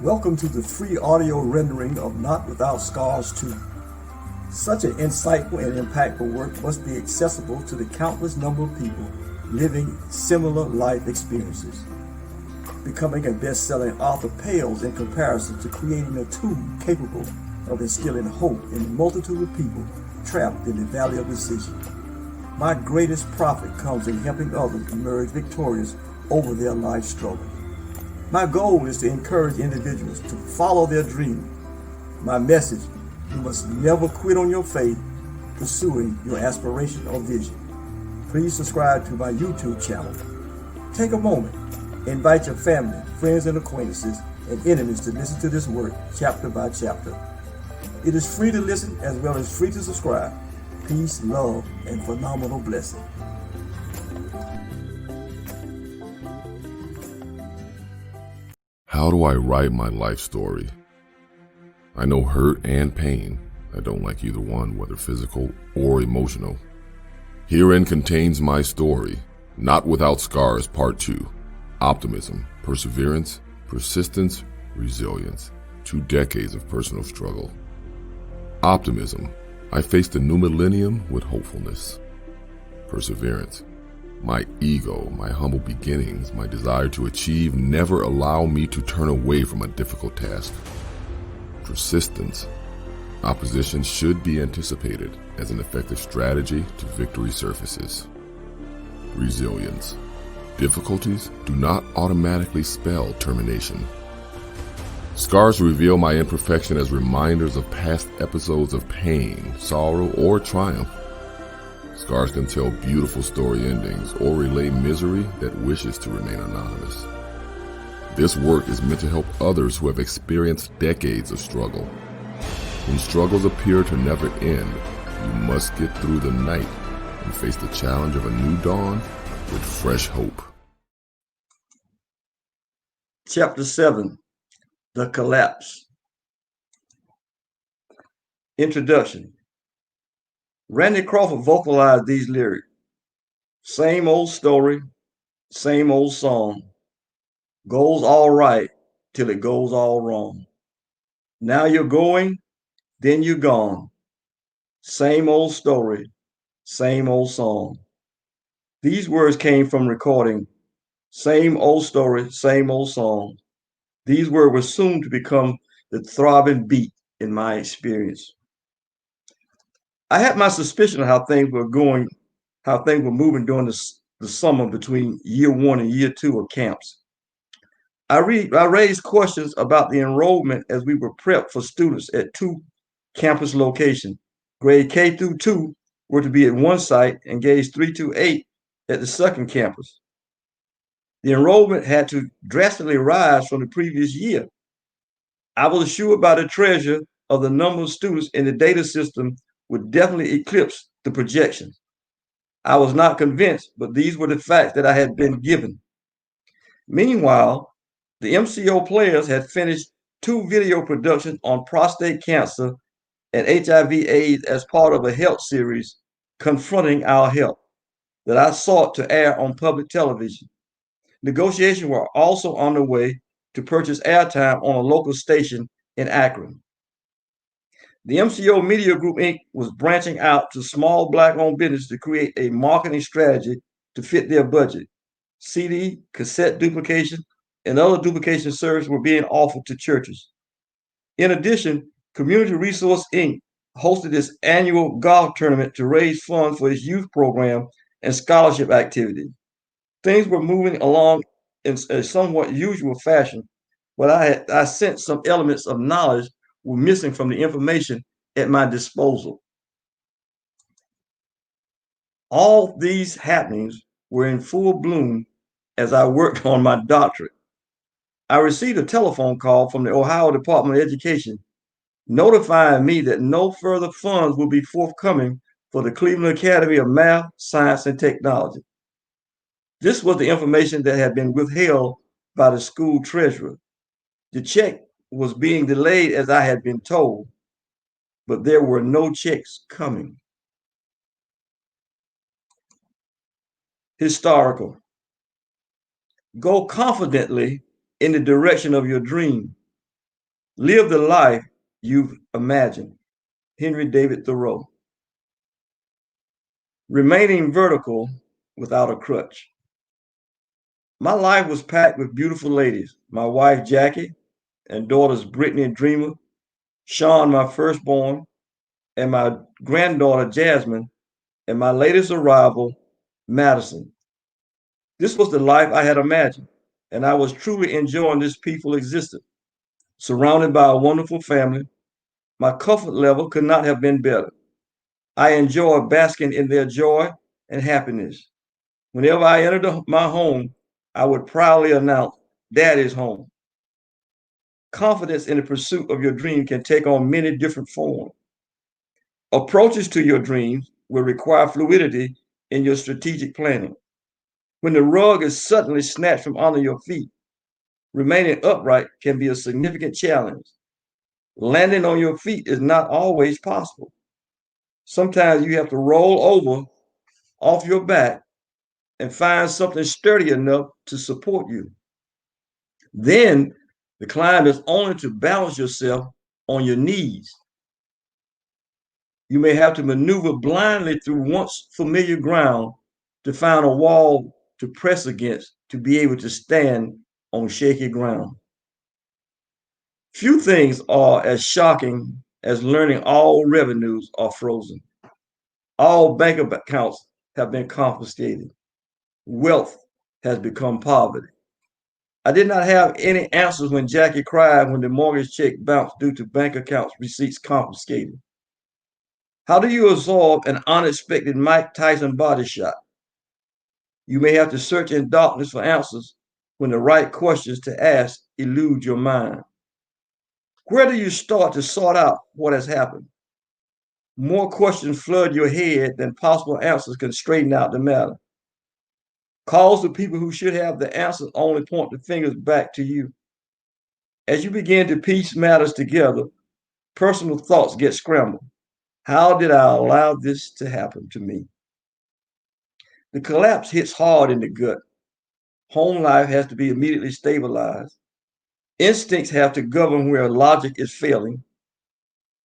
Welcome to the free audio rendering of Not Without Scars 2. Such an insightful and impactful work must be accessible to the countless number of people living similar life experiences. Becoming a best-selling author pales in comparison to creating a tool capable of instilling hope in the multitude of people trapped in the valley of decision. My greatest profit comes in helping others emerge victorious over their life struggle. My goal is to encourage individuals to follow their dream. My message: you must never quit on your faith, pursuing your aspiration or vision. Please subscribe to my YouTube channel. Take a moment, invite your family, friends and acquaintances, and enemies to listen to this work chapter by chapter. It is free to listen as well as free to subscribe. Peace, love, and phenomenal blessing. How do I write my life story? I know hurt and pain. I don't like either one, whether physical or emotional. Herein contains my story, Not Without Scars, Part 2. Optimism, perseverance, persistence, resilience. 2 decades of personal struggle. Optimism. I faced the new millennium with hopefulness. Perseverance. My ego, my humble beginnings, my desire to achieve never allow me to turn away from a difficult task. Persistence. Opposition should be anticipated as an effective strategy to victory surfaces. Resilience. Difficulties do not automatically spell termination. Scars reveal my imperfection as reminders of past episodes of pain, sorrow, or triumph. Scars can tell beautiful story endings or relay misery that wishes to remain anonymous. This work is meant to help others who have experienced decades of struggle. When struggles appear to never end, you must get through the night and face the challenge of a new dawn with fresh hope. Chapter 7, The Collapse. Introduction. Randy Crawford vocalized these lyrics. Same old story, same old song. Goes all right till it goes all wrong. Now you're going, then you're gone. Same old story, same old song. These words came from recording Same Old Story, Same Old Song. These words were soon to become the throbbing beat in my experience. I had my suspicion of how things were moving during the summer between year 1 and year 2 of CAMST. I raised questions about the enrollment as we were prepped for students at 2 campus locations. Grade K through 2 were to be at one site and grades 3 to 8 at the second campus. The enrollment had to drastically rise from the previous year. I was assured by the treasurer of the number of students in the data system would definitely eclipse the projections. I was not convinced, but these were the facts that I had been given. Meanwhile, the MCO players had finished 2 video productions on prostate cancer and HIV/AIDS as part of a health series, Confronting Our Health, that I sought to air on public television. Negotiations were also underway to purchase airtime on a local station in Akron. The MCO Media Group, Inc. was branching out to small Black-owned businesses to create a marketing strategy to fit their budget. CD, cassette duplication, and other duplication services were being offered to churches. In addition, Community Resource, Inc. hosted its annual golf tournament to raise funds for its youth program and scholarship activities. Things were moving along in a somewhat usual fashion, but I sensed some elements of knowledge were missing from the information at my disposal. All these happenings were in full bloom as I worked on my doctorate. I received a telephone call from the Ohio Department of Education notifying me that no further funds will be forthcoming for the Cleveland Academy of Math, Science, and Technology. This was the information that had been withheld by the school treasurer. The check was being delayed as I had been told, but there were no checks coming. Historical. Go confidently in the direction of your dream. Live the life you've imagined. Henry David Thoreau. Remaining vertical without a crutch. My life was packed with beautiful ladies. My wife, Jackie, and daughters, Brittany and Dreamer, Sean, my firstborn, and my granddaughter, Jasmine, and my latest arrival, Madison. This was the life I had imagined, and I was truly enjoying this peaceful existence. Surrounded by a wonderful family, my comfort level could not have been better. I enjoyed basking in their joy and happiness. Whenever I entered my home, I would proudly announce, Daddy's home. Confidence in the pursuit of your dream can take on many different forms. Approaches to your dreams will require fluidity in your strategic planning. When the rug is suddenly snatched from under your feet, remaining upright can be a significant challenge. Landing on your feet is not always possible. Sometimes you have to roll over off your back and find something sturdy enough to support you. Then the climb is only to balance yourself on your knees. You may have to maneuver blindly through once familiar ground to find a wall to press against to be able to stand on shaky ground. Few things are as shocking as learning all revenues are frozen. All bank accounts have been confiscated. Wealth has become poverty. I did not have any answers when Jackie cried when the mortgage check bounced due to bank accounts receipts confiscated. How do you absorb an unexpected Mike Tyson body shot? You may have to search in darkness for answers when the right questions to ask elude your mind. Where do you start to sort out what has happened? More questions flood your head than possible answers can straighten out the matter. Calls to people who should have the answers only point the fingers back to you. As you begin to piece matters together, personal thoughts get scrambled. How did I allow this to happen to me? The collapse hits hard in the gut. Home life has to be immediately stabilized. Instincts have to govern where logic is failing.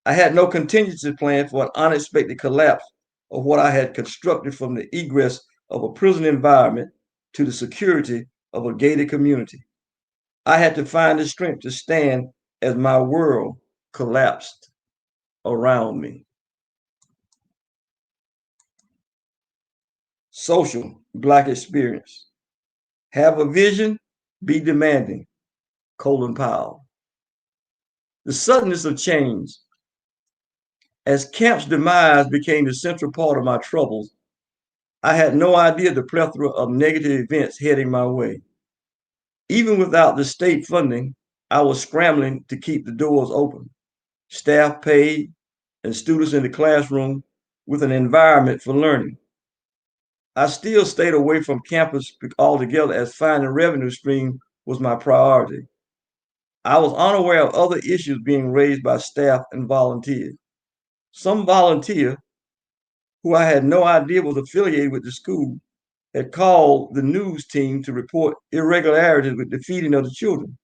I had no contingency plan for an unexpected collapse of what I had constructed from the egress of a prison environment to the security of a gated community. I had to find the strength to stand as my world collapsed around me. Social Black experience. Have a vision, be demanding. Colin Powell. The suddenness of change. As CAMST's demise became the central part of my troubles, I had no idea the plethora of negative events heading my way. Even without the state funding, I was scrambling to keep the doors open, staff paid, and students in the classroom with an environment for learning. I still stayed away from campus altogether as finding revenue stream was my priority. I was unaware of other issues being raised by staff and volunteers. Some volunteer, who I had no idea was affiliated with the school, had called the news team to report irregularities with the feeding of the children.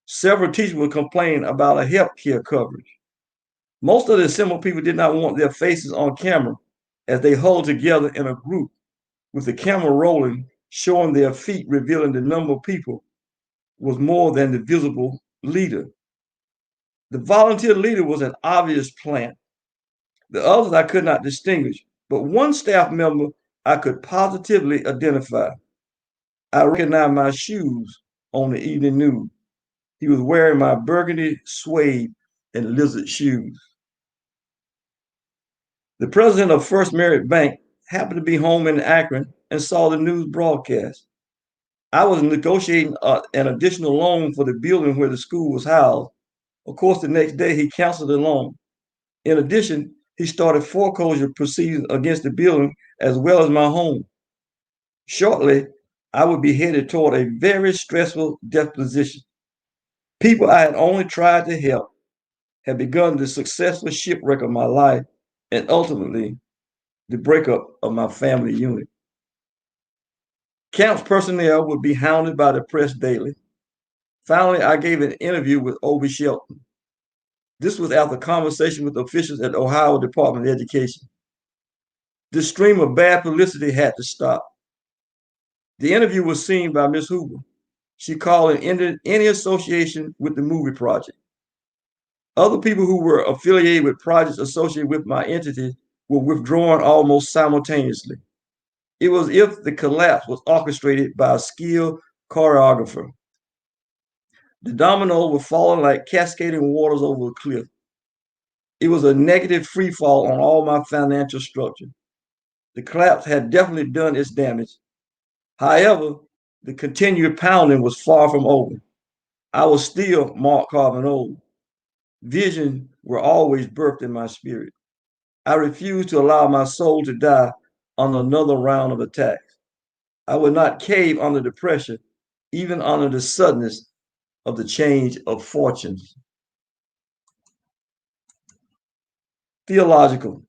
Several teachers were complaining about a health care coverage. Most of the assembled people did not want their faces on camera as they huddled together in a group with the camera rolling, showing their feet, revealing the number of people was more than the visible leader. The volunteer leader was an obvious plant. The others I could not distinguish, but one staff member I could positively identify. I recognized my shoes on the evening news. He was wearing my burgundy suede and lizard shoes. The president of First Merit Bank happened to be home in Akron and saw the news broadcast. I was negotiating an additional loan for the building where the school was housed. Of course, the next day he canceled the loan. In addition, he started foreclosure proceedings against the building as well as my home. Shortly, I would be headed toward a very stressful deposition. People I had only tried to help had begun the successful shipwreck of my life and ultimately the breakup of my family unit. CAMST personnel would be hounded by the press daily. Finally, I gave an interview with Obi Shelton. This was after conversation with officials at the Ohio Department of Education. This stream of bad publicity had to stop. The interview was seen by Ms. Hoover. She called it any association with the movie project. Other people who were affiliated with projects associated with my entity were withdrawn almost simultaneously. It was as if the collapse was orchestrated by a skilled choreographer. The dominoes were falling like cascading waters over a cliff. It was a negative free fall on all my financial structure. The collapse had definitely done its damage. However, the continued pounding was far from over. I was still Mark Carbonell. Visions were always birthed in my spirit. I refused to allow my soul to die on another round of attacks. I would not cave under the pressure, even under the suddenness of the change of fortunes. Theological.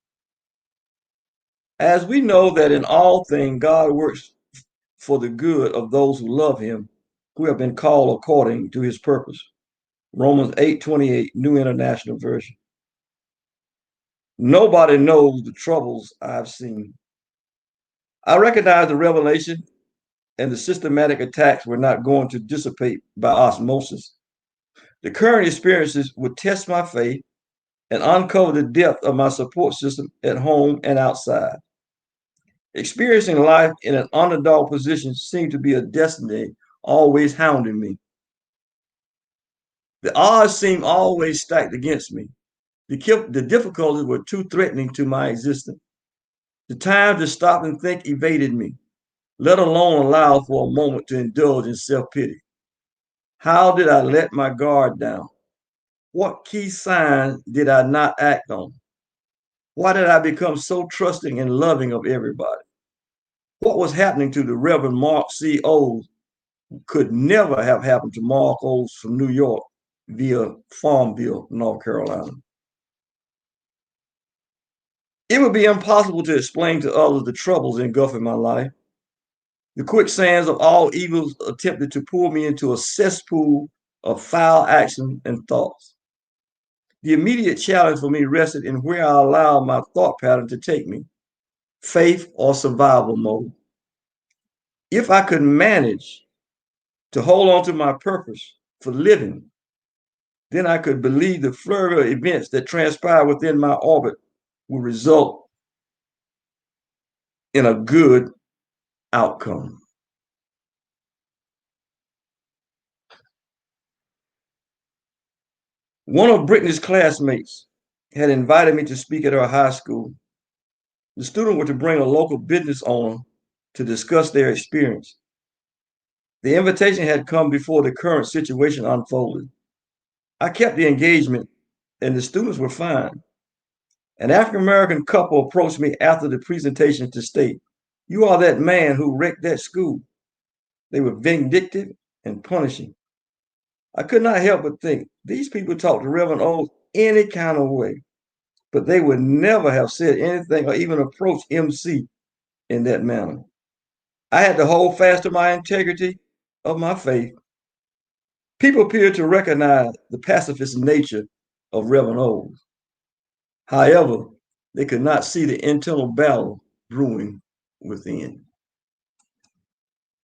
As we know that in all things God works for the good of those who love him, who have been called according to his purpose. Romans 8:28, New International Version. Nobody knows the troubles I've seen. I recognize the revelation and the systematic attacks were not going to dissipate by osmosis. The current experiences would test my faith and uncover the depth of my support system at home and outside. Experiencing life in an underdog position seemed to be a destiny always hounding me. The odds seemed always stacked against me. The difficulties were too threatening to my existence. The time to stop and think evaded me, let alone allow for a moment to indulge in self-pity. How did I let my guard down? What key signs did I not act on? Why did I become so trusting and loving of everybody? What was happening to the Reverend Mark C. O's could never have happened to Mark O's from New York via Farmville, North Carolina. It would be impossible to explain to others the troubles engulfing my life. The quicksands of all evils attempted to pull me into a cesspool of foul action and thoughts. The immediate challenge for me rested in where I allowed my thought pattern to take me, faith or survival mode. If I could manage to hold on to my purpose for living, then I could believe the flurry of events that transpire within my orbit will result in a good outcome. One of Brittany's classmates had invited me to speak at her high school. The students were to bring a local business owner to discuss their experience. The invitation had come before the current situation unfolded. I kept the engagement, and the students were fine. An African-American couple approached me after the presentation to state, "You are that man who wrecked that school." They were vindictive and punishing. I could not help but think, these people talk to Reverend O any kind of way, but they would never have said anything or even approached MC in that manner. I had to hold fast to my integrity of my faith. People appeared to recognize the pacifist nature of Reverend O. However, they could not see the internal battle brewing within.